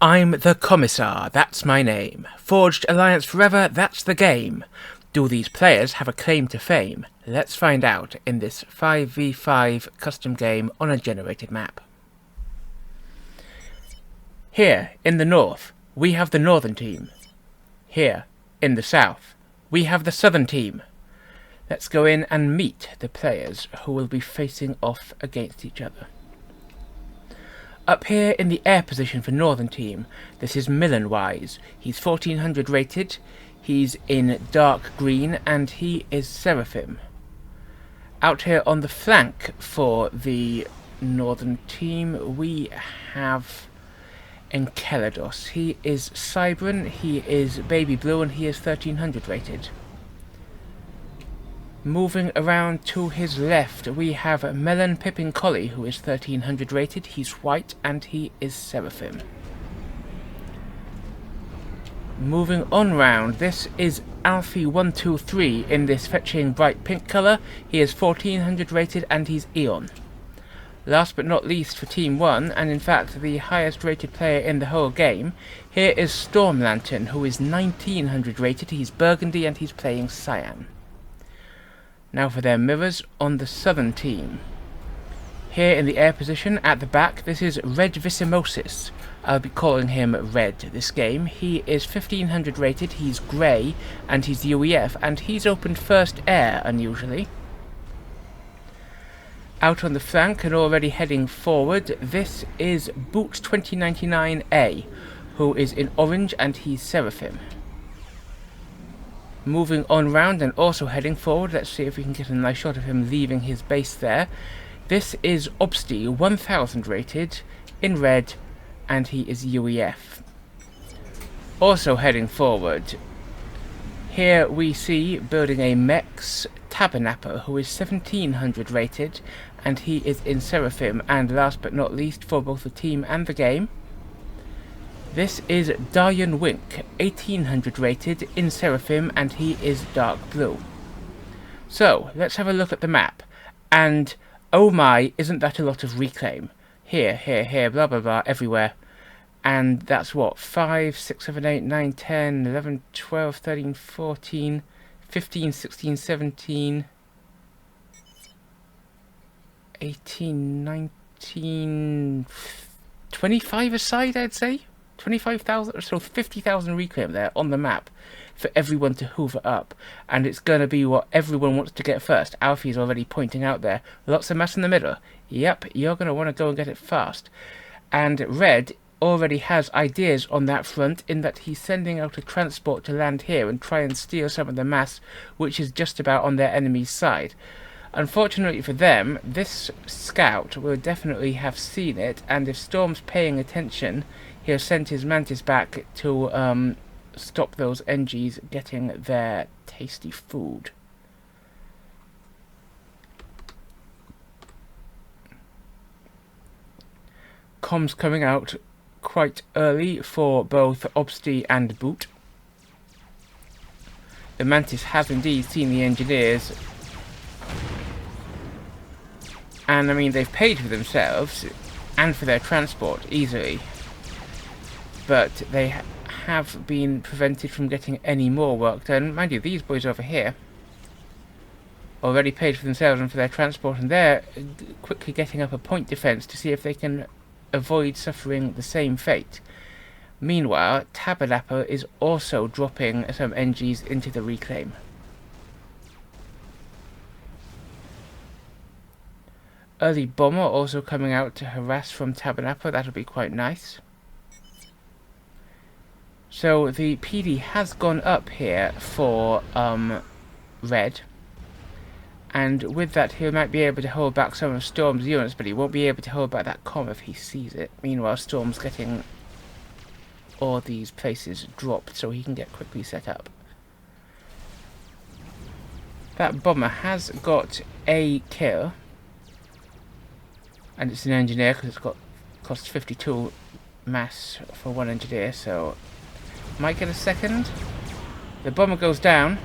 I'm the Commissar, that's my name. Forged alliance forever, that's the game. Do these players have a claim to fame? Let's find out in this 5v5 custom game on a generated map. Here, in the north, we have the northern team. Here, in the south, we have the southern team. Let's go in and meet the players who will be facing off against each other. Up here in the air position for northern team, this is Millenwise. He's 1400 rated, he's in dark green, and he is Seraphim. Out here on the flank for the northern team, we have Enkelados. He is Cybran, he is baby blue, and he is 1300 rated. Moving around to his left, we have MelonPipinColy, who is 1300 rated. He's white and he is Seraphim. Moving on round, this is Alfie123 in this fetching bright pink colour. He is 1400 rated and he's Eon. Last but not least for Team 1, and in fact the highest rated player in the whole game, here is StormLantern, who is 1900 rated. He's burgundy and he's playing cyan. Now for their mirrors on the southern team. Here in the air position at the back, this is Redvisimosis. I'll be calling him Red this game. He is 1500 rated, he's grey, and he's UEF, and he's opened first air, unusually. Out on the flank and already heading forward, this is Boot2099A, who is in orange and he's Seraphim. Moving on round and also heading forward, let's see if we can get a nice shot of him leaving his base there. This is ObstY, 1000 rated, in red, and he is UEF. Also heading forward, here we see building a mech's tabernapple, who is 1700 rated, and he is in Seraphim. And last but not least for both the team and the game, this is DahyunWink, 1800 rated, in Seraphim, and he is dark blue. So, let's have a look at the map. And, oh my, isn't that a lot of reclaim? Here, blah blah blah, everywhere. And that's what, 5, 6, 7, 8, 9, 10, 11, 12, 13, 14, 15, 16, 17, 18, 19, 25 aside, I'd say? 25,000 or so, 50,000 reclaim there on the map for everyone to hoover up, and it's going to be what everyone wants to get first. Alfie's already pointing out there, lots of mass in the middle. Yep, you're going to want to go and get it fast. And Red already has ideas on that front, in that he's sending out a transport to land here and try and steal some of the mass which is just about on their enemy's side. Unfortunately for them, this scout will definitely have seen it, and if Storm's paying attention, he'll send his mantis back to stop those NGs getting their tasty food. Comms coming out quite early for both ObstY and Boot. The mantis has indeed seen the engineers, and I mean they've paid for themselves and for their transport easily, but they have been prevented from getting any more work done. Mind you, these boys over here already paid for themselves and for their transport, and they're quickly getting up a point defense to see if they can avoid suffering the same fate. Meanwhile, Tabernapple is also dropping some NGs into the reclaim. Early bomber also coming out to harass from Tabernapple. That'll be quite nice. So the PD has gone up here for Red, and with that he might be able to hold back some of Storm's units, but he won't be able to hold back that comm if he sees it. Meanwhile, Storm's getting all these places dropped so he can get quickly set up. That bomber has got a kill, and it's an engineer because it's got cost 52 mass for one engineer, so might get a second. The bomber goes down,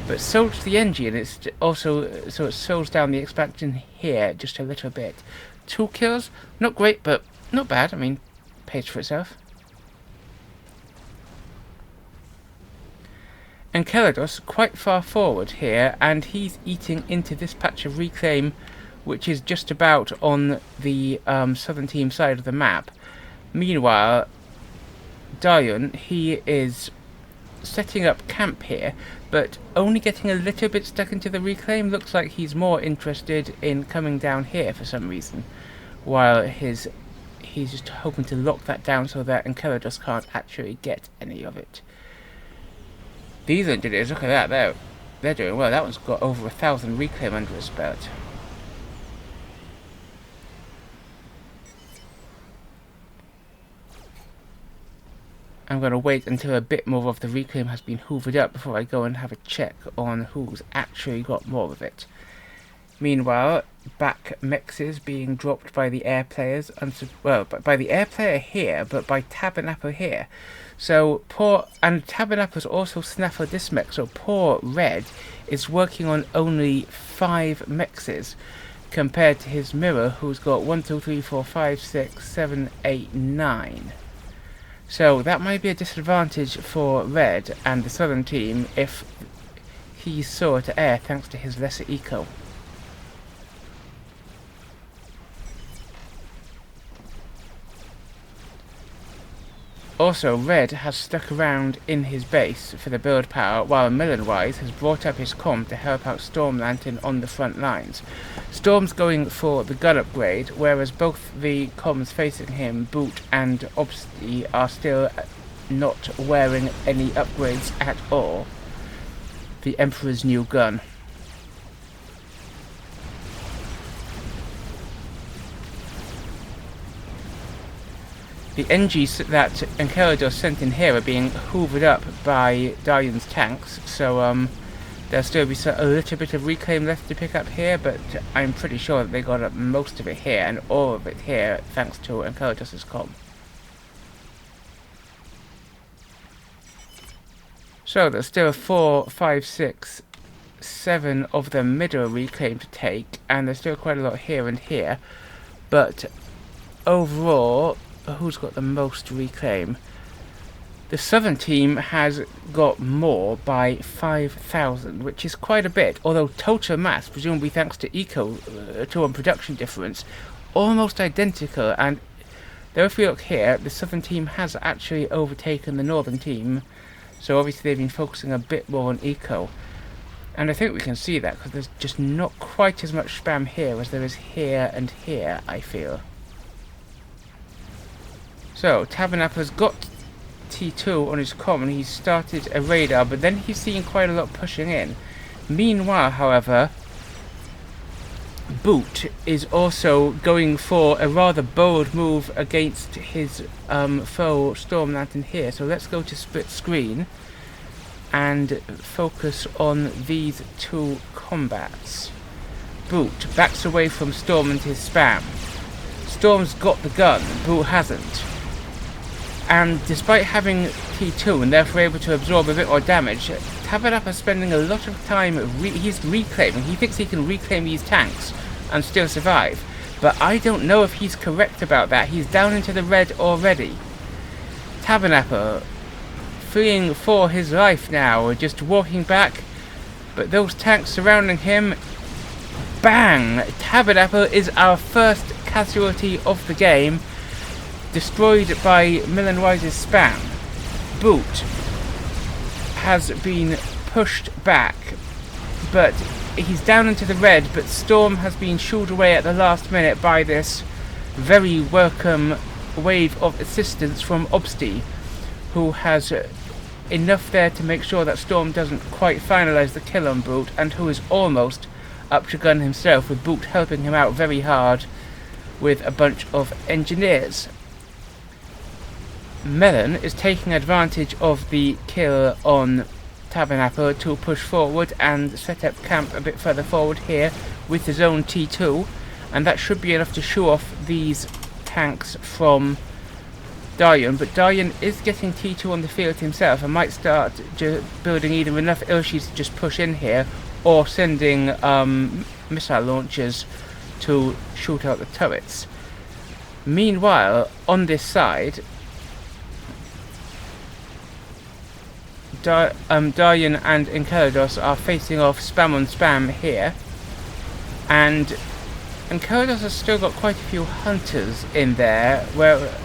but so does the engine. It's also, so it slows down the expansion here just a little bit. 2 kills, not great, but not bad. I mean, pays for itself. Enkelados quite far forward here, and he's eating into this patch of reclaim, which is just about on the southern team side of the map. Meanwhile, DahyunWink, he is setting up camp here, but only getting a little bit stuck into the reclaim. Looks like he's more interested in coming down here for some reason, while he's just hoping to lock that down so that Enkelados can't actually get any of it. These engineers, look at that, they're doing well. That one's got over 1,000 reclaim under his belt. I'm going to wait until a bit more of the reclaim has been hoovered up before I go and have a check on who's actually got more of it. Meanwhile, back mexes being dropped by the air players, well, by the air player here, but by tabernapple here. So and tabernapple's also snaffled this mech, so poor Red is working on only 5 mexes compared to his mirror, who's got 1, 2, 3, 4, 5, 6, 7, 8, 9. So that might be a disadvantage for Red and the southern team if he's slower to air thanks to his lesser eco. Also, Red has stuck around in his base for the build power, while Millenwise has brought up his comm to help out StormLantern on the front lines. Storm's going for the gun upgrade, whereas both the comms facing him, Boot and ObstY, are still not wearing any upgrades at all. The Emperor's new gun. The NGs that Enkelados sent in here are being hoovered up by DahyunWink's tanks, so there'll still be a little bit of reclaim left to pick up here, but I'm pretty sure that they got up most of it here, and all of it here, thanks to Enkelados's comm. So there's still 4, 5, 6, 7 of the middle reclaim to take, and there's still quite a lot here and here, but overall, who's got the most reclaim? The southern team has got more by 5,000, which is quite a bit, although total mass, presumably thanks to eco to on production difference, almost identical. And though if we look here, the southern team has actually overtaken the northern team, so obviously they've been focusing a bit more on eco. And I think we can see that because there's just not quite as much spam here as there is here and here, I feel. So, Tabernapple's got T2 on his comm and he's started a radar, but then he's seeing quite a lot pushing in. Meanwhile, however, Boot is also going for a rather bold move against his foe StormLantern here. So let's go to split screen and focus on these two combats. Boot backs away from Storm and his spam. Storm's got the gun, Boot hasn't. And despite having T2 and therefore able to absorb a bit more damage, Tabernapple is spending a lot of time, he's reclaiming. He thinks he can reclaim these tanks and still survive. But I don't know if he's correct about that. He's down into the red already. Tabernapple, fleeing for his life now, just walking back. But those tanks surrounding him, bang! Tabernapple is our first casualty of the game. Destroyed by Millenwise's spam. Boot has been pushed back, but he's down into the red, but Storm has been shooed away at the last minute by this very welcome wave of assistance from ObstY, who has enough there to make sure that Storm doesn't quite finalise the kill on Boot, and who is almost up to gun himself, with Boot helping him out very hard with a bunch of engineers. Melon is taking advantage of the kill on Tabernapple to push forward and set up camp a bit further forward here with his own T2, and that should be enough to shoo off these tanks from DahyunWink, but DahyunWink is getting T2 on the field himself and might start building either enough Ilshis to just push in here or sending missile launchers to shoot out the turrets. Meanwhile, on this side, Dahyun and Enkelados are facing off spam on spam here, and Enkelados has still got quite a few hunters in there,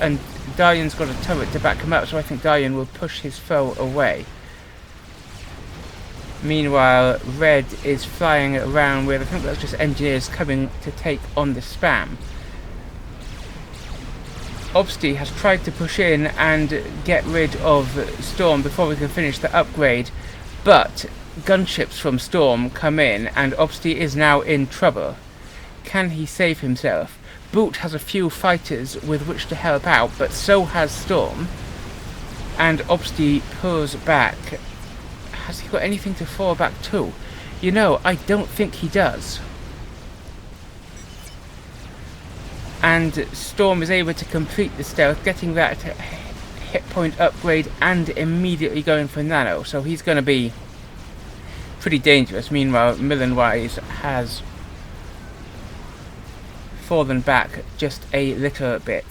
and Dahyun's got a turret to back him up, so I think Dahyun will push his foe away. Meanwhile, Red is flying around with, I think that's just engineers coming to take on the spam. ObstY has tried to push in and get rid of Storm before we can finish the upgrade, but gunships from Storm come in and ObstY is now in trouble. Can he save himself? Boot has a few fighters with which to help out, but so has Storm, and ObstY pulls back. Has he got anything to fall back to? You know, I don't think he does. And Storm is able to complete the stealth, getting that hit point upgrade and immediately going for Nano, so he's going to be pretty dangerous. Meanwhile, Millenwise has fallen back just a little bit.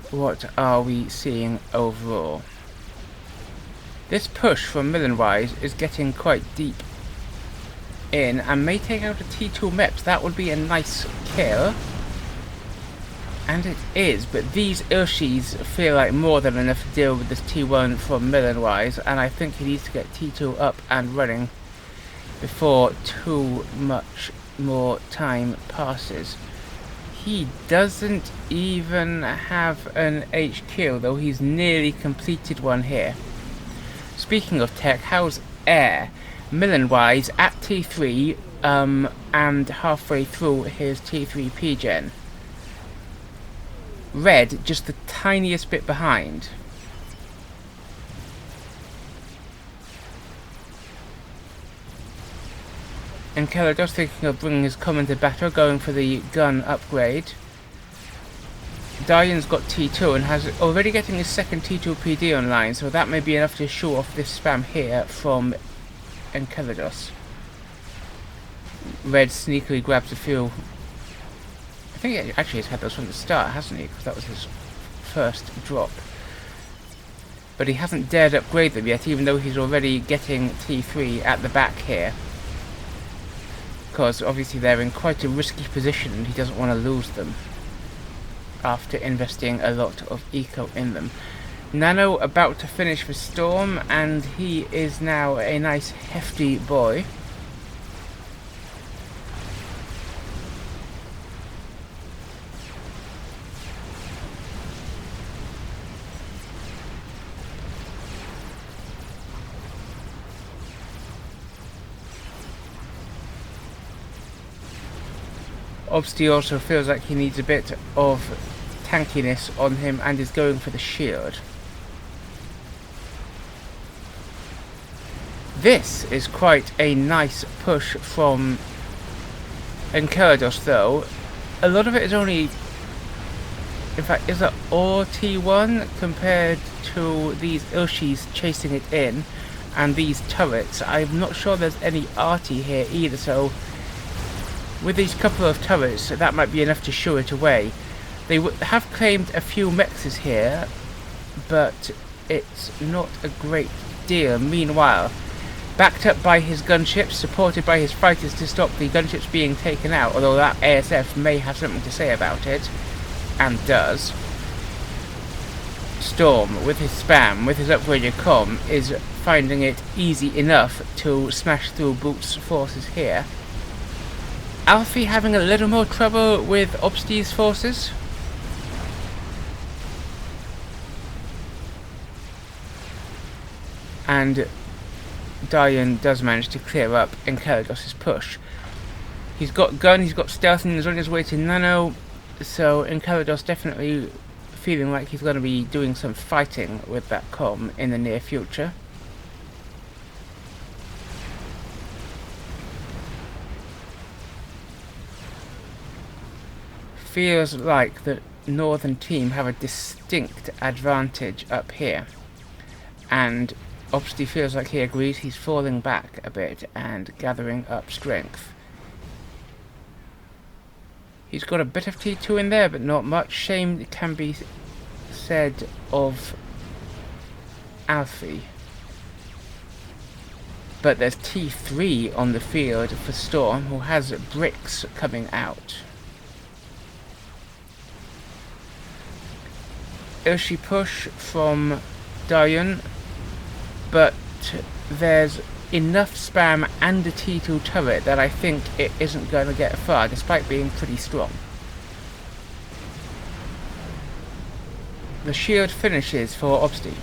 What are we seeing overall? This push from Millenwise is getting quite deep in and may take out a T2 Meps. That would be a nice kill. And it is, but these Urshis feel like more than enough to deal with this T1 from Millenwise, and I think he needs to get T2 up and running before too much more time passes. He doesn't even have an HQ, though he's nearly completed one here. Speaking of tech, how's air? Millenwise at T3 and halfway through his T3 P-Gen. Red just the tiniest bit behind. Enkelados thinking of bringing his common to battle, going for the gun upgrade. Dahyun's got T2 and has already getting his second T2 PD online, so that may be enough to show off this spam here from Enkelados. Red sneakily grabs a few. I think he actually has had those from the start, hasn't he? Because that was his first drop. But he hasn't dared upgrade them yet, even though he's already getting T3 at the back here. Because obviously they're in quite a risky position and he doesn't want to lose them after investing a lot of eco in them. Nano about to finish for Storm, and he is now a nice hefty boy. ObstY also feels like he needs a bit of tankiness on him and is going for the shield. This is quite a nice push from Enkelados though. A lot of it is only, in fact, is it all T1 compared to these Urshis chasing it in and these turrets. I'm not sure there's any arty here either, so with these couple of turrets, that might be enough to shoo it away. They have claimed a few mexes here, but it's not a great deal. Meanwhile, backed up by his gunships, supported by his fighters to stop the gunships being taken out, although that ASF may have something to say about it, and does. Storm, with his spam, with his upgraded comm, is finding it easy enough to smash through Boot's forces here. Alfie having a little more trouble with ObstY's forces. And Dahyun does manage to clear up Enkelados' push. He's got gun, he's got stealth, and he's on his way to Nano, so Enkelados definitely feeling like he's going to be doing some fighting with that comm in the near future. Feels like the northern team have a distinct advantage up here, and ObstY feels like he agrees. He's falling back a bit and gathering up strength. He's got a bit of T2 in there, but not much. Shame can be said of Alfie. But there's T3 on the field for Storm, who has bricks coming out. Ilshi push from Dahyun, but there's enough spam and a T2 turret that I think it isn't going to get far, despite being pretty strong. The shield finishes for ObstY.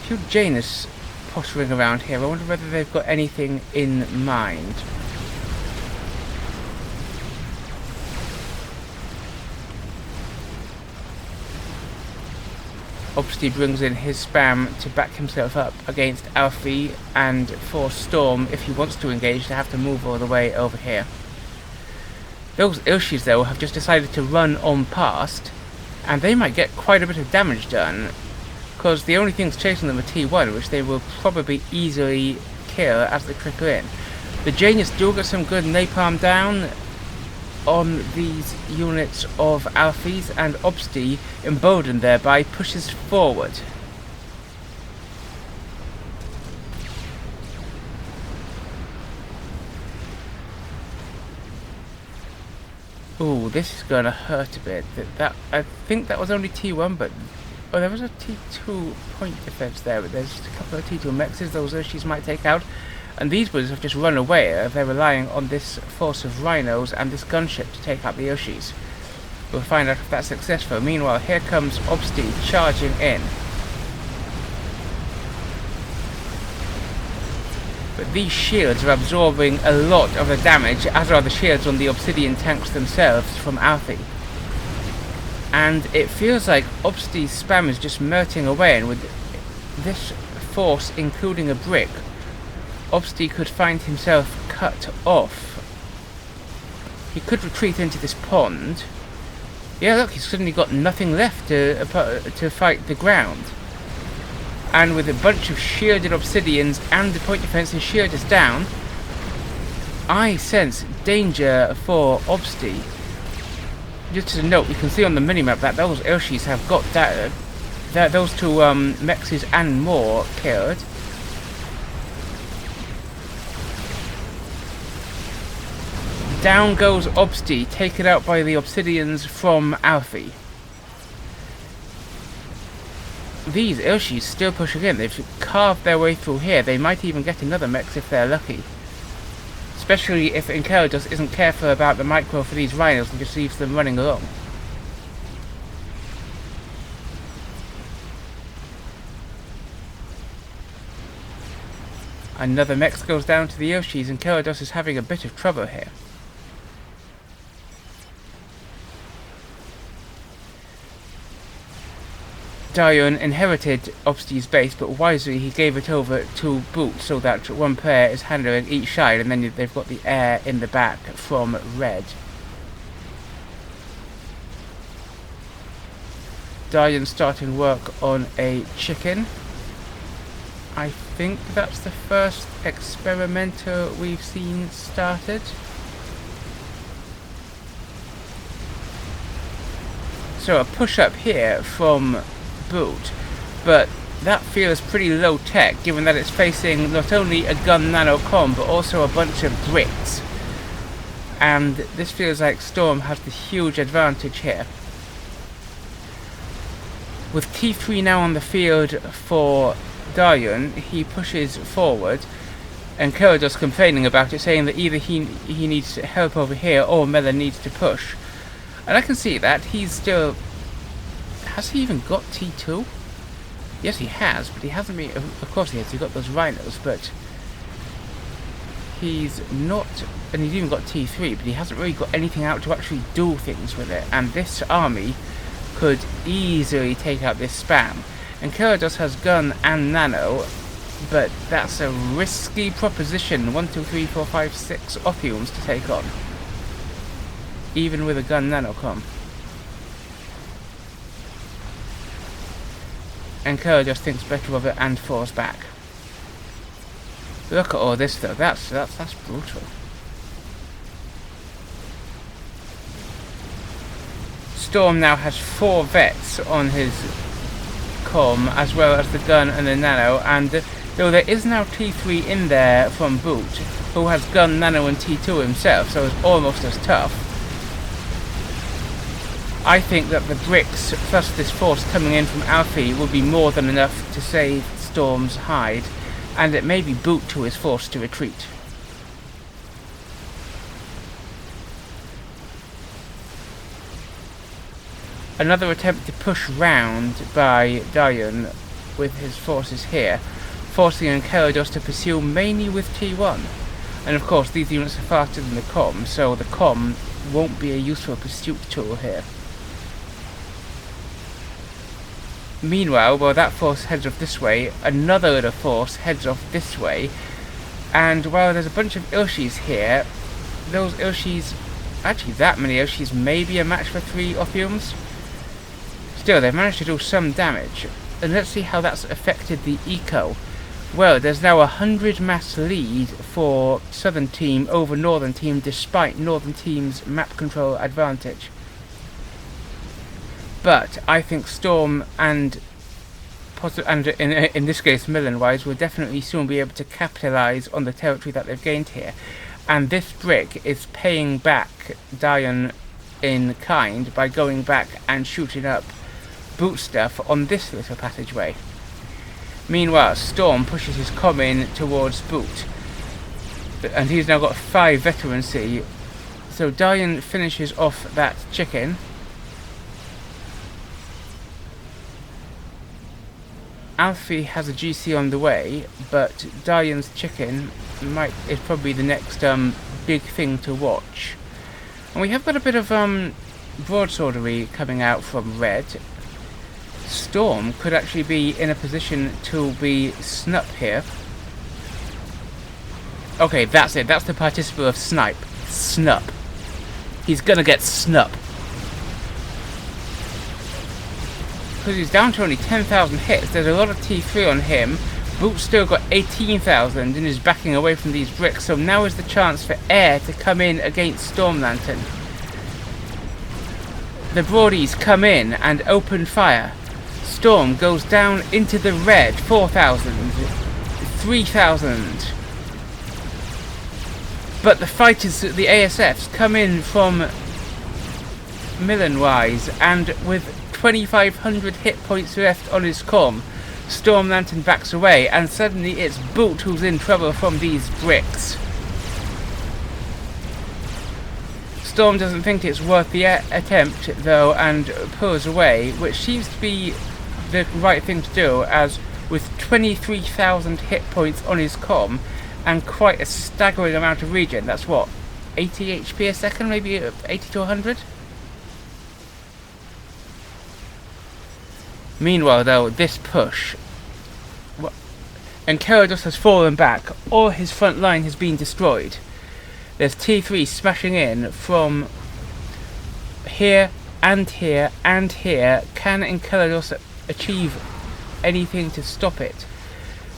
Few Janus pottering around here. I wonder whether they've got anything in mind. ObstY brings in his spam to back himself up against Alfie, and for Storm, if he wants to engage, to have to move all the way over here. Those Ilshis, though, have just decided to run on past, and they might get quite a bit of damage done, because the only things chasing them are T1, which they will probably easily kill as they trickle in. The Janus do get some good napalm down on these units of Alfie's, and ObstY, emboldened thereby, pushes forward. Ooh, this is gonna hurt a bit. I think that was only T1, but oh, there was a T2 point defense there, but there's just a couple of T2 mexes those Urshis might take out. And these ones have just run away. They're relying on this force of rhinos and this gunship to take out the Urshis. We'll find out if that's successful. Meanwhile, here comes ObstY charging in. But these shields are absorbing a lot of the damage, as are the shields on the obsidian tanks themselves from Alfie. And it feels like ObstY's spam is just melting away, and with this force, including a brick, ObstY could find himself cut off. He could retreat into this pond. Yeah, look, he's suddenly got nothing left to fight the ground. And with a bunch of shielded obsidians and the point defense, his shield is down. I sense danger for ObstY. Just as a note, you can see on the minimap that those Urshis have got those two mexes and more killed. Down goes ObstY, taken out by the obsidians from Alfie. These Urshis still pushing in. They've carved their way through here. They might even get another mex if they're lucky. Especially if Enkelados isn't careful about the micro for these rhinos and just leaves them running along. Another mex goes down to the Urshis, and Enkelados is having a bit of trouble here. Dahyun inherited ObstY's base, but wisely he gave it over to Boot so that one player is handling each side, and then they've got the air in the back from Red. Dahyun starting work on a chicken. I think that's the first experimenter we've seen started. So a push up here from Boot, but that feels pretty low tech given that it's facing not only a gun nanocom but also a bunch of bricks, and this feels like Storm has the huge advantage here. With T3 now on the field for Dahyun, he pushes forward, and Enkelados complaining about it, saying that either he needs help over here or Melon needs to push. And I can see that. He's still... Has he even got T2? Yes, he has, but he hasn't been... Of course he has, he's got those rhinos, but... He's not... And he's even got T3, but he hasn't really got anything out to actually do things with it. And this army could easily take out this spam. And Enkelados has gun and nano, but that's a risky proposition. 1, 2, 3, 4, 5, 6 Ophiums to take on. Even with a gun nanocom. Enkelados thinks better of it and falls back. Look at all this though, that's brutal. Storm now has 4 vets on his comm, as well as the gun and the nano, and though there is now T3 in there from Boot, who has gun, nano and T2 himself, so it's almost as tough. I think that the bricks plus this force coming in from Alfie will be more than enough to save Storm's hide, and it may be Boot who is forced to retreat. Another attempt to push round by Dahyun with his forces here, forcing Enkelados to pursue mainly with T1. And of course these units are faster than the comm, so the comm won't be a useful pursuit tool here. Meanwhile, while that force heads off this way, another little force heads off this way, and while there's a bunch of Ilshis here, those Ilshis, actually that many Ilshis may be a match for 3 Ophiums. Still, they've managed to do some damage, and let's see how that's affected the eco. Well, there's now 100 mass lead for Southern Team over Northern Team, despite Northern Team's map control advantage. But I think Storm and in this case Millenwise will definitely soon be able to capitalise on the territory that they've gained here. And this brick is paying back Dahyun in kind by going back and shooting up Boot stuff on this little passageway. Meanwhile, Storm pushes his comm in towards Boot, and he's now got 5 veterancy. So Dahyun finishes off that chicken. Alfie has a GC on the way, but Dahyun's chicken is probably the next big thing to watch. And we have got a bit of broadswordery coming out from Red. Storm could actually be in a position to be snup here. Okay, that's it. That's the participle of snipe. Snup. He's gonna get snup. Because he's down to only 10,000 hits, there's a lot of T3 on him. Boot's still got 18,000 and is backing away from these bricks, so now is the chance for air to come in against StormLantern. The Broadies come in and open fire. Storm goes down into the red, 4,000, 3,000. But the fighters, the ASFs, come in from Millenwise, and with 2,500 hit points left on his comm, StormLantern backs away, and suddenly it's Boot who's in trouble from these bricks. Storm doesn't think it's worth the attempt though, and pulls away, which seems to be the right thing to do, as with 23,000 hit points on his comm and quite a staggering amount of regen, that's what, 80 HP a second, maybe 80 to 100? Meanwhile though, this push, Enkelados has fallen back, all his front line has been destroyed. There's T3 smashing in from here and here and here. Can Enkelados achieve anything to stop it?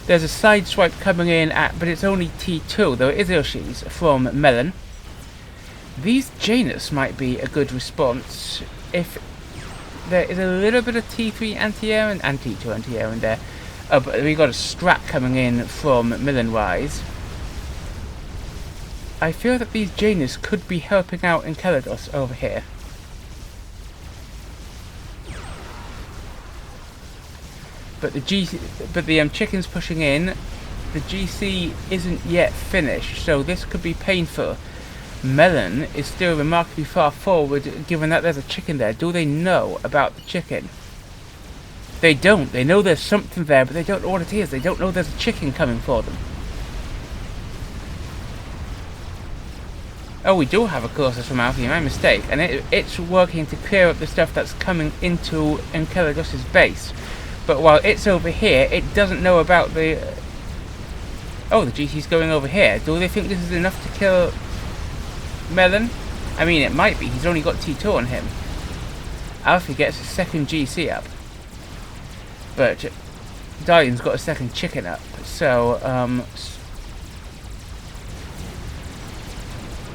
There's a side swipe coming in but it's only T2, though it is Ilshis from Melon. These Janus might be a good response if there is a little bit of T3 anti-air and T2 anti-air in there. But we got a strat coming in from Millenwise. I feel that these Janus could be helping out Enkelados over here. But the chicken's pushing in. The GC isn't yet finished, so this could be painful. Melon is still remarkably far forward, given that there's a chicken there. Do they know about the chicken? They don't. They know there's something there, but they don't know what it is. They don't know there's a chicken coming for them. Oh, we do have a course from Alfie, my mistake, and it's working to clear up the stuff that's coming into Enkelados's base. But while it's over here, it doesn't know about the... Oh, the GC's going over here. Do they think this is enough to kill Melon? I mean, it might be. He's only got T2 on him. Alfie gets a second GC up. But Dahyun's got a second chicken up, so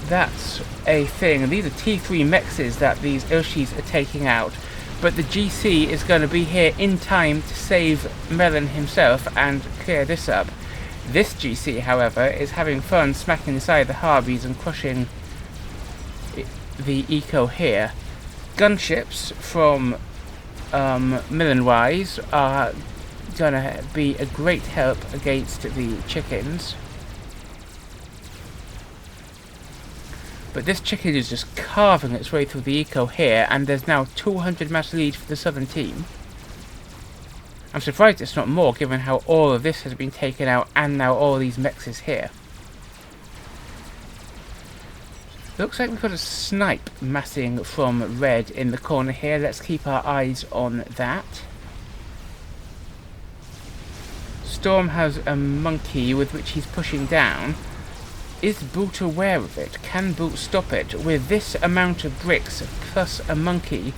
that's a thing. And these are T3 mexes that these Ilshis are taking out. But the GC is going to be here in time to save Melon himself and clear this up. This GC, however, is having fun smacking inside the Harbies and crushing the eco here. Gunships from Millenwise are going to be a great help against the chickens. But this chicken is just carving its way through the eco here, and there's now 200 mass lead for the southern team. I'm surprised it's not more, given how all of this has been taken out, and now all these mechs is here. Looks like we've got a snipe massing from red in the corner here. Let's keep our eyes on that. Storm has a monkey with which he's pushing down. Is Boot aware of it? Can Boot stop it? With this amount of bricks plus a monkey,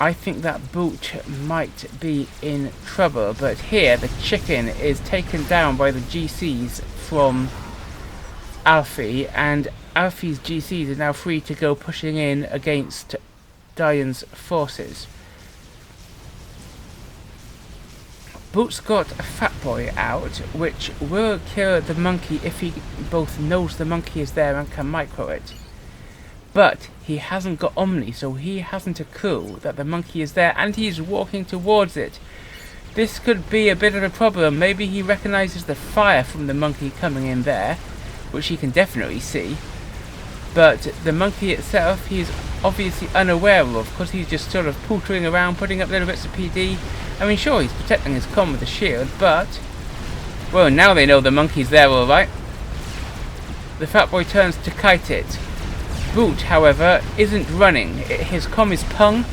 I think that Boot might be in trouble. But here, the chicken is taken down by the GCs from Alfie, and Alfie's GCs are now free to go pushing in against Dahyun's forces. Boot's got a fat boy out, which will kill the monkey if he both knows the monkey is there and can micro it. But he hasn't got Omni, so he hasn't a clue that the monkey is there, and he's walking towards it. This could be a bit of a problem. Maybe he recognizes the fire from the monkey coming in there, which he can definitely see. But the monkey itself, he's obviously unaware of, because he's just sort of poultrying around, putting up little bits of PD. I mean, sure, he's protecting his comm with a shield, but... well, now they know the monkey's there, alright. The fat boy turns to kite it. Boot, however, isn't running. His comm is pung.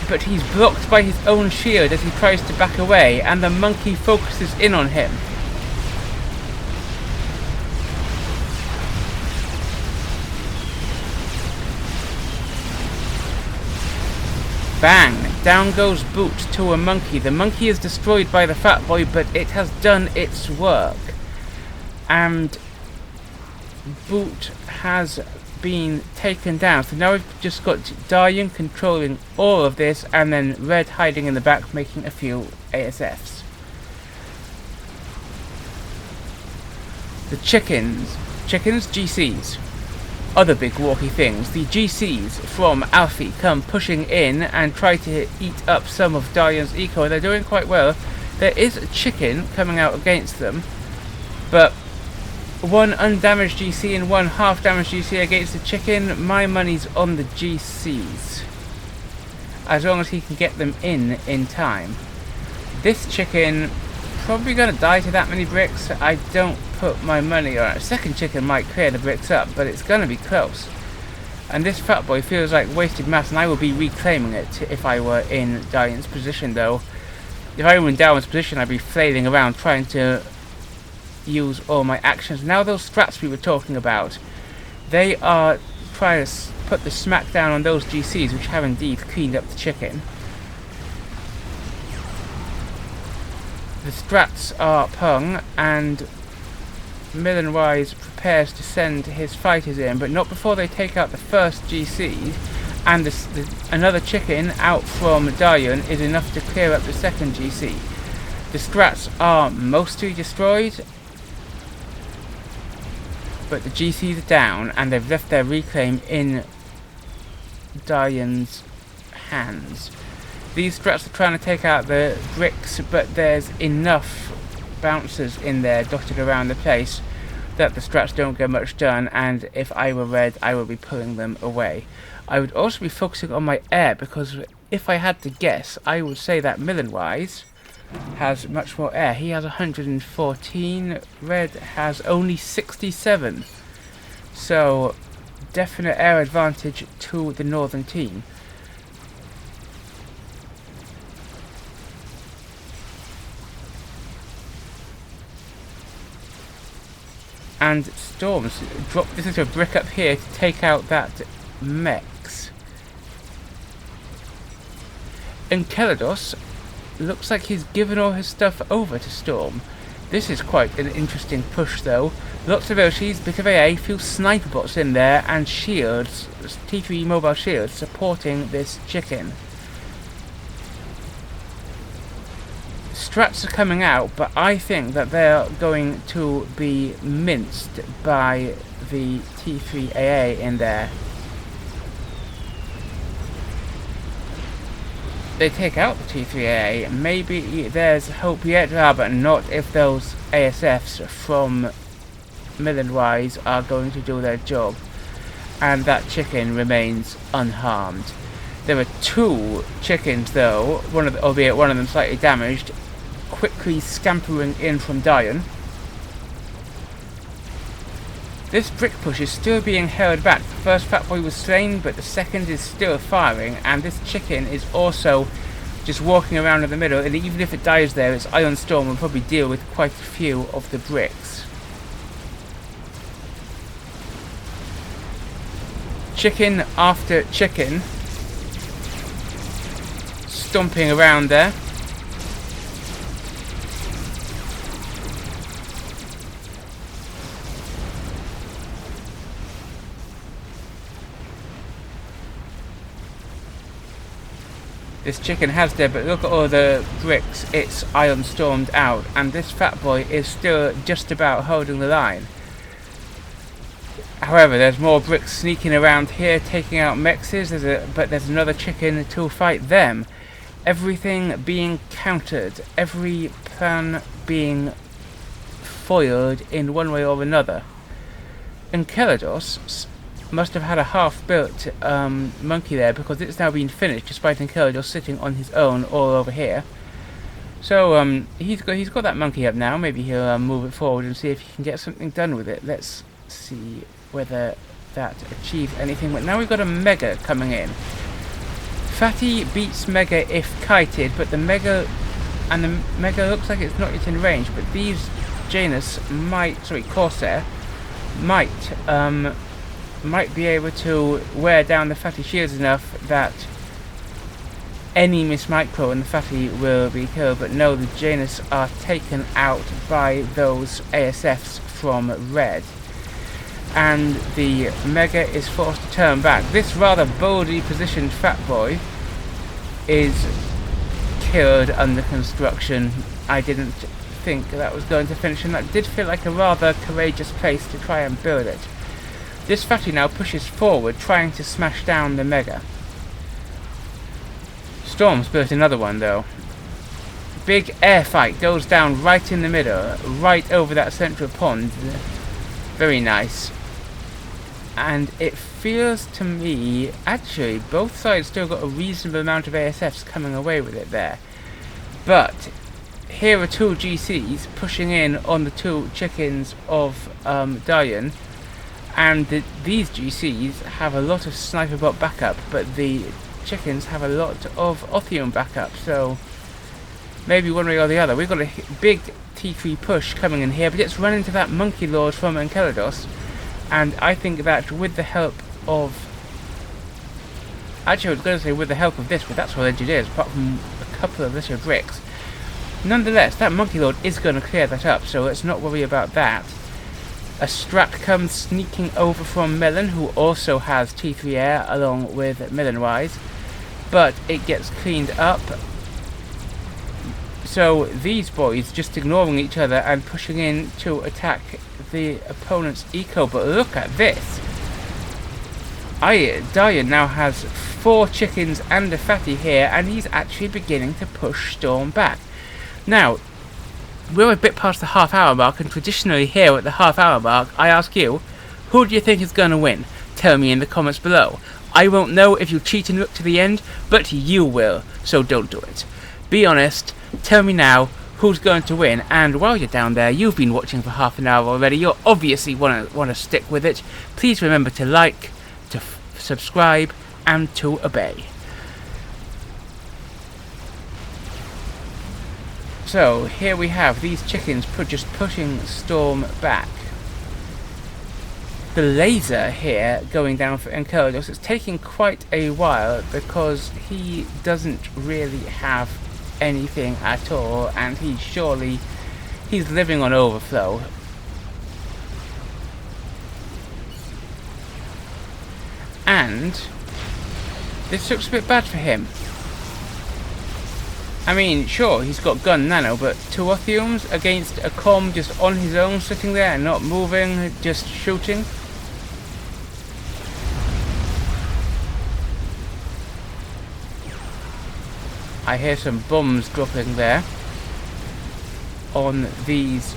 But he's blocked by his own shield as he tries to back away, and the monkey focuses in on him. Bang! Down goes Boot to a monkey. The monkey is destroyed by the fat boy, but it has done its work. And Boot has been taken down. So now we've just got Dahyun controlling all of this, and then Red hiding in the back making a few ASFs. The chickens, GCs. Other big walkie things. The GCs from Alfie come pushing in and try to eat up some of Dahyun's eco, and they're doing quite well. There is a chicken coming out against them, but one undamaged GC and one half damaged GC against the chicken. My money's on the GCs, as long as he can get them in time. This chicken probably gonna die to that many bricks. I don't put my money on it. A second chicken might clear the bricks up, but it's gonna be close. And this fat boy feels like wasted mass, and I will be reclaiming it if I were in Dahyun's position. Though, if I were in Dahyun's position, I'd be flailing around trying to use all my actions. Now those strats we were talking about, they are trying to put the smack down on those GCs which have indeed cleaned up the chicken. The strats are pung, and Millenwise prepares to send his fighters in, but not before they take out the first GC, and another chicken out from Dahyun is enough to clear up the second GC. The strats are mostly destroyed, but the GCs are down, and they've left their reclaim in Dahyun's hands. These strats are trying to take out the bricks, but there's enough bouncers in there dotted around the place that the strats don't get much done, and if I were Red, I would be pulling them away. I would also be focusing on my air, because if I had to guess, I would say that Millenwise has much more air. He has 114, Red has only 67. So, definite air advantage to the northern team. And Storms drop this into a brick up here to take out that mechs. Enkelados looks like he's given all his stuff over to Storm. This is quite an interesting push though. Lots of Oshis, bit of AA, few sniper bots in there, and shields, T3 mobile shields supporting this chicken. Strats are coming out, but I think that they're going to be minced by the T3 AA in there. They take out the T3A, maybe there's hope yet, but not if those ASFs from Millenwise are going to do their job. And that chicken remains unharmed. There are 2 chickens though, albeit one of them slightly damaged, quickly scampering in from DOIN. This brick push is still being held back. The first fat boy was slain, but the second is still firing, and this chicken is also just walking around in the middle, and even if it dies there, its Iron Storm will probably deal with quite a few of the bricks. Chicken after chicken stomping around there. This chicken has dead, but look at all the bricks it's Iron Stormed out, and this fat boy is still just about holding the line. However, there's more bricks sneaking around here, taking out mexes, but there's another chicken to fight them. Everything being countered, every plan being foiled in one way or another. Enkelados must have had a half-built monkey there, because it's now been finished, despite Enkelados sitting on his own all over here. So he's got that monkey up now. Maybe he'll move it forward and see if he can get something done with it. Let's see whether that achieves anything. But now we've got a Mega coming in. Fatty beats Mega if kited, but the Mega looks like it's not yet in range. But these Corsair might be able to wear down the Fatty shields enough that any Miss Micro and the Fatty will be killed, but no, the Janus are taken out by those ASFs from Red. And the Mega is forced to turn back. This rather boldly positioned fat boy is killed under construction. I didn't think that was going to finish, and that did feel like a rather courageous place to try and build it. This Fatty now pushes forward, trying to smash down the Mega. Storm's built another one though. Big air fight goes down right in the middle, right over that central pond. Very nice. And it feels to me, actually, both sides still got a reasonable amount of ASFs coming away with it there. But here are 2 GCs pushing in on the 2 chickens of DahyunWink. And these GCs have a lot of sniper bot backup, but the chickens have a lot of Othium backup, so maybe one way or the other. We've got a big T3 push coming in here, but it's run into that Monkey Lord from Enkelados, and I think that with the help of... Actually, I was going to say with the help of this, but that's all it is, apart from a couple of little bricks. Nonetheless, that Monkey Lord is going to clear that up, so let's not worry about that. A Strat comes sneaking over from Melon, who also has T3 Air along with Millenwise, but it gets cleaned up. So these boys just ignoring each other and pushing in to attack the opponent's eco. But look at this. DahyunWink now has 4 chickens and a Fatty here, and he's actually beginning to push Storm back. Now, we're a bit past the half-hour mark, and traditionally here at the half-hour mark, I ask you, who do you think is going to win? Tell me in the comments below. I won't know if you cheat and look to the end, but you will, so don't do it. Be honest, tell me now who's going to win, and while you're down there, you've been watching for half an hour already, you'll obviously want to stick with it. Please remember to like, to subscribe, and to obey. So, here we have these chickens just pushing Storm back. the laser here going down for Enkelados. It's taking quite a while because he doesn't really have anything at all, and he's living on overflow. And this looks a bit bad for him. I mean, sure, he's got gun nano, but 2 Othiums against a comm just on his own, sitting there and not moving, just shooting. I hear some bombs dropping there on these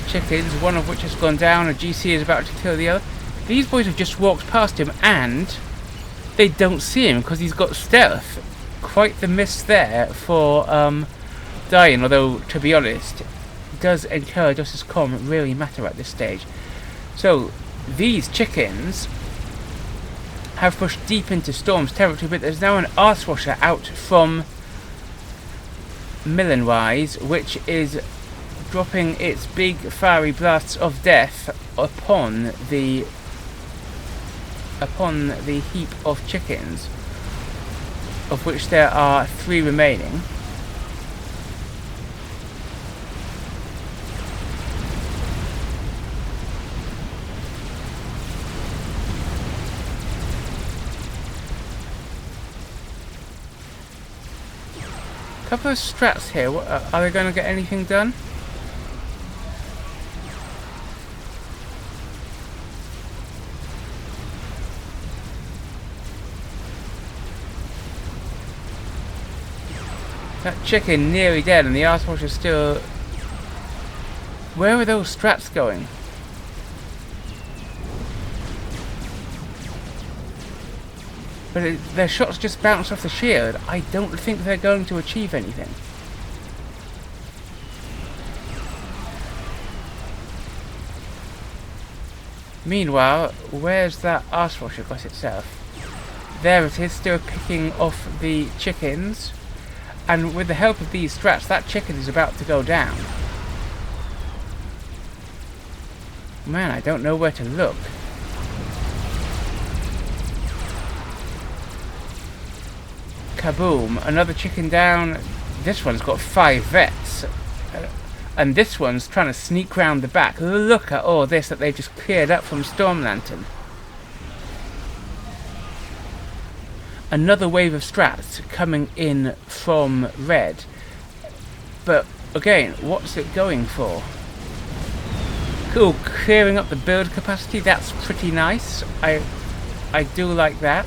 chickens, one of which has gone down. A GC is about to kill the other. These boys have just walked past him and they don't see him because he's got stealth. Quite the miss there for DOIN, although to be honest, does Enkelados' comm really matter at this stage? So these chickens have pushed deep into Storm's territory, but there's now an Arse-washer out from Millenwise, which is dropping its big fiery blasts of death upon the heap of chickens, of which there are 3 remaining. Couple of strats here. Are they going to get anything done? That chicken nearly dead, and the Arse-washer still... Where are those strats going? But their shots just bounce off the shield. I don't think they're going to achieve anything. Meanwhile, where's that Arse-washer got itself? There it is, still picking off the chickens. And with the help of these strats, that chicken is about to go down. Man, I don't know where to look. Kaboom, another chicken down. This one's got 5 vets. And this one's trying to sneak round the back. Look at all this that they've just cleared up from StormLantern. Another wave of strats coming in from red. But again, what's it going for? Cool, clearing up the build capacity, that's pretty nice. I do like that.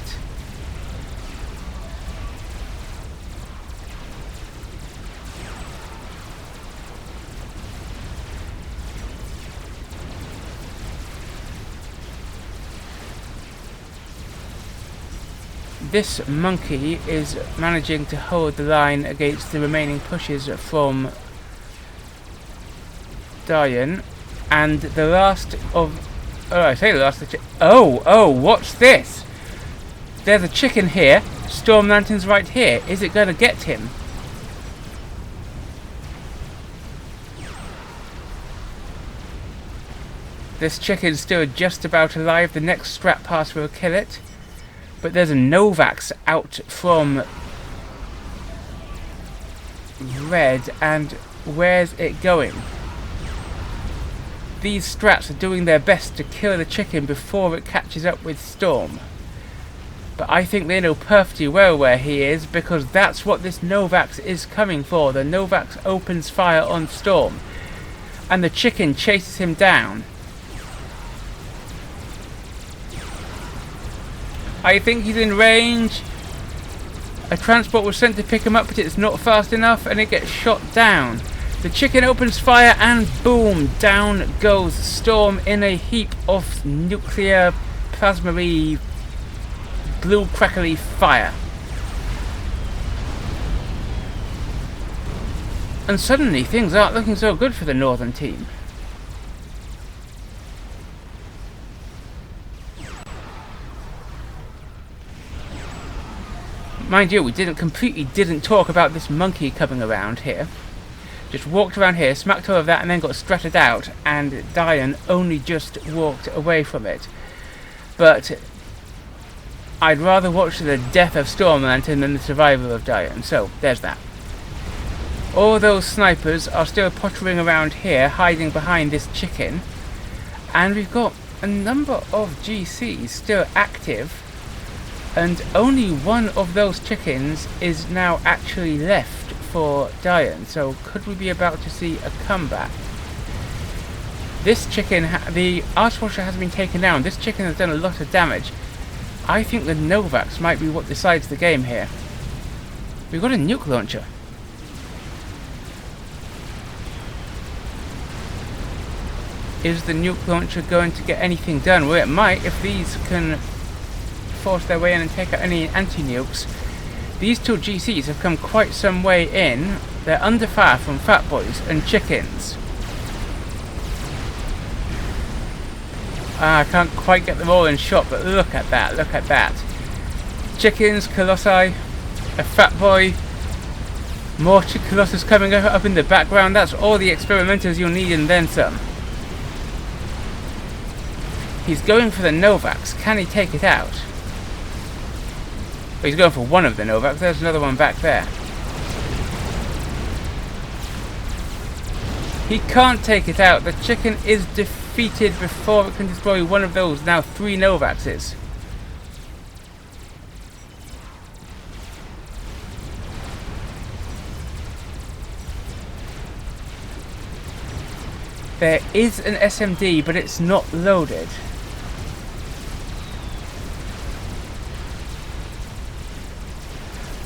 This monkey is managing to hold the line against the remaining pushes from DOIN, and the last of... Oh, I say the last of the oh, what's this? There's a chicken here, StormLantern's right here. Is it going to get him? This chicken's still just about alive. The next strat pass will kill it. But there's a Novax out from red, and where's it going? These strats are doing their best to kill the chicken before it catches up with Storm. But I think they know perfectly well where he is, because that's what this Novax is coming for. The Novax opens fire on Storm, and the chicken chases him down. I think he's in range. A transport was sent to pick him up, but it's not fast enough, and it gets shot down. The chicken opens fire, and boom, down goes Storm in a heap of nuclear plasma-y, blue crackly fire. And suddenly things aren't looking so good for the northern team. Mind you, we didn't talk about this monkey coming around here. Just walked around here, smacked all of that, and then got stratted out, and Dahyun only just walked away from it. But I'd rather watch the death of StormLantern than the survival of Dahyun, so there's that. All those snipers are still pottering around here, hiding behind this chicken, and we've got a number of GCs still active, and only one of those chickens is now actually left for Dahyun, so could we be about to see a comeback? This chicken, the Archwatcher has been taken down. This chicken has done a lot of damage. I think the Novax might be what decides the game here. We've got a nuke launcher. Is the nuke launcher going to get anything done? Well, it might if these can force their way in and take out any anti-nukes. These two GCs have come quite some way in. They're under fire from fat boys and chickens. I can't quite get them all in shot, but look at that, look at that. Chickens, colossi, a fat boy, more colossus coming up in the background. That's all the experimenters you'll need and then some. He's going for the Novax. Can he take it out? Well, he's going for one of the Novax. There's another one back there. He can't take it out. The chicken is defeated before it can destroy one of those now 3 Novaxes. There is an SMD, but it's not loaded.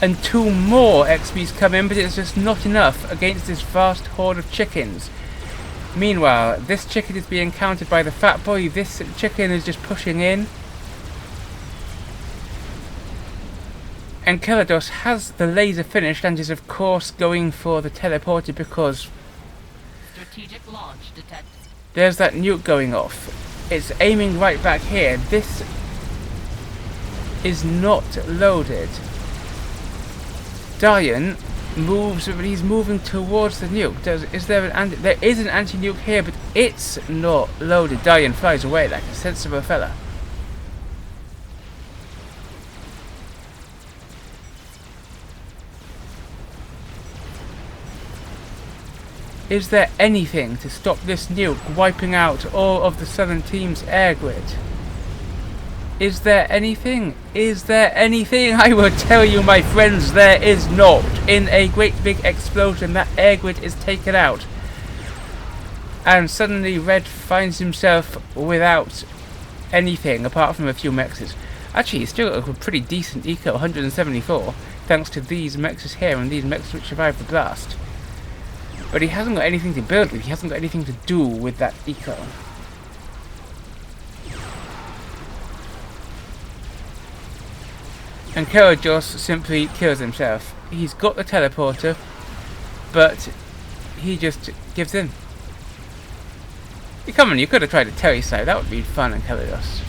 And 2 more XPs come in, but it's just not enough against this vast horde of chickens. Meanwhile, this chicken is being countered by the fat boy. This chicken is just pushing in. Enkelados has the laser finished and is of course going for the teleporter because strategic launch detected. There's that nuke going off. It's aiming right back here. This is not loaded. Dahyun moves, but he's moving towards the nuke. There is an anti-nuke here, but it's not loaded. Dahyun flies away like a sensible fella. Is there anything to stop this nuke wiping out all of the southern team's air grid? Is there anything? Is there anything? I will tell you, my friends, there is not. In a great big explosion, that air grid is taken out. And suddenly Red finds himself without anything apart from a few mexes. Actually, he's still got a pretty decent eco, 174, thanks to these mexes here and these mexes which survived the blast. But he hasn't got anything to build with, he hasn't got anything to do with that eco. And Enkelados simply kills himself. He's got the teleporter, but he just gives in. Come on, you could have tried to telesite, that would be fun, Enkelados.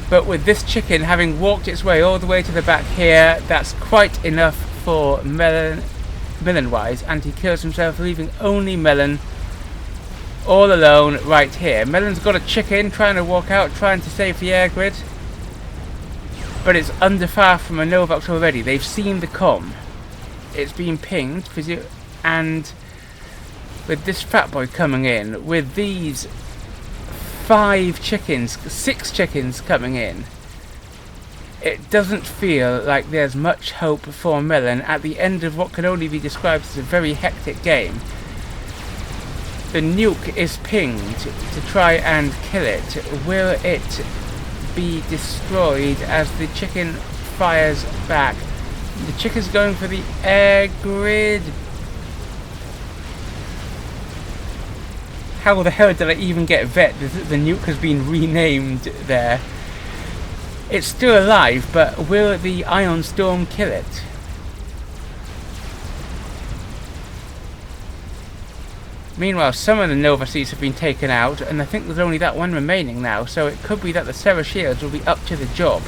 But with this chicken having walked its way all the way to the back here, that's quite enough for Millenwise, and he kills himself, leaving only Melon all alone right here. Melon's got a chicken trying to walk out, trying to save the air grid, but it's under fire from a Novax already. They've seen the comm. It's been pinged, and with this fat boy coming in, with these 6 chickens coming in, it doesn't feel like there's much hope for Melon at the end of what can only be described as a very hectic game. The nuke is pinged to try and kill it. Will it be destroyed as the chicken fires back? The chicken's going for the air grid. How the hell did I even get vet? The nuke has been renamed there. It's still alive, but will the Ion Storm kill it? Meanwhile, some of the Nova Seas have been taken out, and I think there's only that one remaining now, so it could be that the Serra Shields will be up to the job.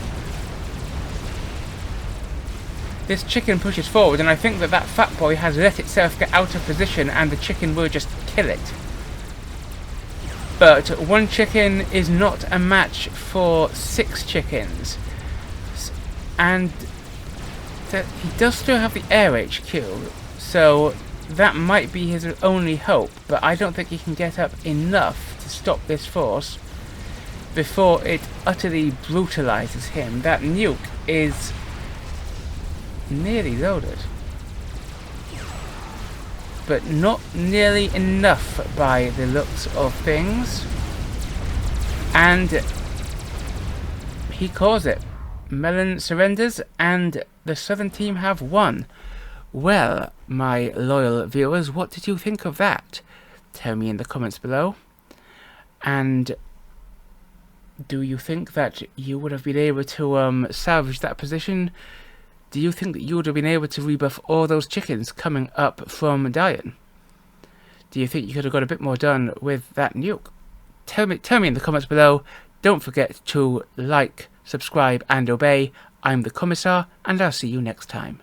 this chicken pushes forward, and I think that that fat boy has let itself get out of position, and the chicken will just kill it. But one chicken is not a match for 6 chickens. And he does still have the air HQ, so that might be his only hope, but I don't think he can get up enough to stop this force before it utterly brutalizes him. That nuke is nearly loaded, but not nearly enough by the looks of things, and he calls it. Melon surrenders, and the southern team have won. Well, my loyal viewers, what did you think of that? Tell me in the comments below. And do you think that you would have been able to salvage that position? Do you think that you would have been able to rebuff all those chickens coming up from Dahyun? Do you think you could have got a bit more done with that nuke? Tell me in the comments below. Don't forget to like, subscribe and obey. I'm TheCommissar, and I'll see you next time.